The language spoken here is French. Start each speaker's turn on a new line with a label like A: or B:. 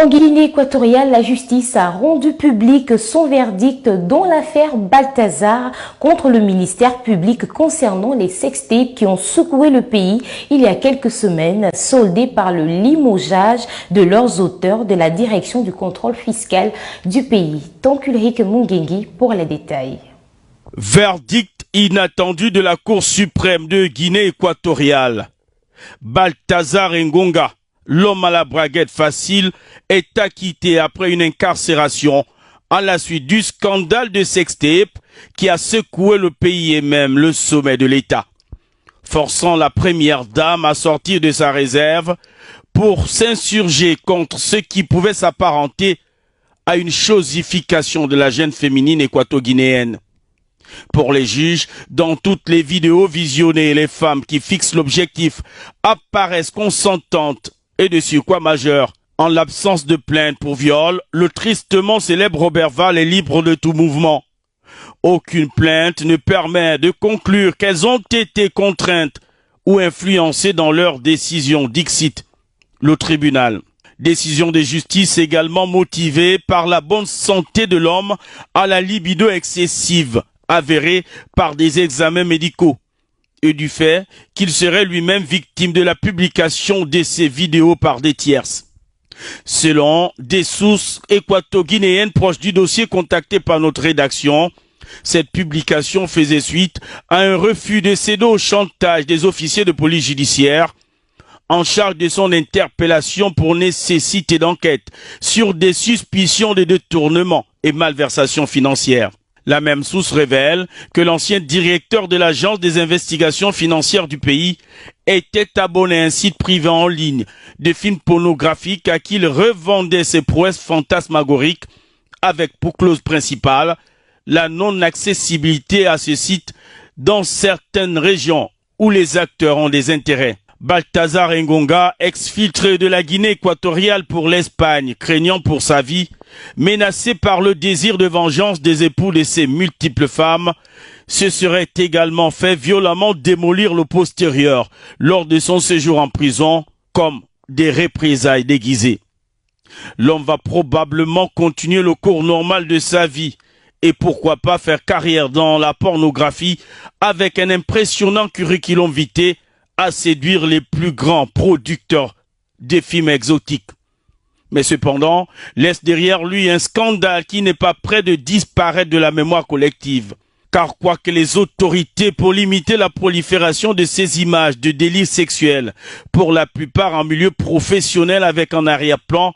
A: En Guinée équatoriale, la justice a rendu public son verdict dans l'affaire Balthazar contre le ministère public concernant les sextapes qui ont secoué le pays il y a quelques semaines, soldés par le limogeage de leurs auteurs de la direction du contrôle fiscal du pays. Donc Ulrich Mungengi pour les détails.
B: Verdict inattendu de la Cour suprême de Guinée équatoriale. Balthazar Ngonga, l'homme à la braguette facile, est acquitté après une incarcération à la suite du scandale de sextape qui a secoué le pays et même le sommet de l'État, forçant la première dame à sortir de sa réserve pour s'insurger contre ce qui pouvait s'apparenter à une chosification de la jeune féminine équato-guinéenne. Pour les juges, dans toutes les vidéos visionnées, les femmes qui fixent l'objectif apparaissent consentantes et de surcroît majeures. En l'absence de plainte pour viol, le tristement célèbre Robert Val est libre de tout mouvement. Aucune plainte ne permet de conclure qu'elles ont été contraintes ou influencées dans leur décision, dixit le tribunal. Décision de justice également motivée par la bonne santé de l'homme à la libido excessive, avérée par des examens médicaux, et du fait qu'il serait lui-même victime de la publication de ces vidéos par des tierces. Selon des sources équato-guinéennes proches du dossier contacté par notre rédaction, cette publication faisait suite à un refus de céder au chantage des officiers de police judiciaire en charge de son interpellation pour nécessité d'enquête sur des suspicions de détournement et malversation financière. La même source révèle que l'ancien directeur de l'agence des investigations financières du pays était abonné à un site privé en ligne de films pornographiques à qui il revendait ses prouesses fantasmagoriques avec pour clause principale la non-accessibilité à ce site dans certaines régions où les acteurs ont des intérêts. Balthazar Ngonga, exfiltré de la Guinée équatoriale pour l'Espagne, craignant pour sa vie, menacé par le désir de vengeance des époux de ses multiples femmes, se serait également fait violemment démolir le postérieur lors de son séjour en prison comme des représailles déguisées. L'homme va probablement continuer le cours normal de sa vie et pourquoi pas faire carrière dans la pornographie avec un impressionnant curriculum vitae à séduire les plus grands producteurs des films exotiques. Mais cependant, laisse derrière lui un scandale qui n'est pas près de disparaître de la mémoire collective. Car quoique les autorités pour limiter la prolifération de ces images de délits sexuels, pour la plupart en milieu professionnel avec en arrière-plan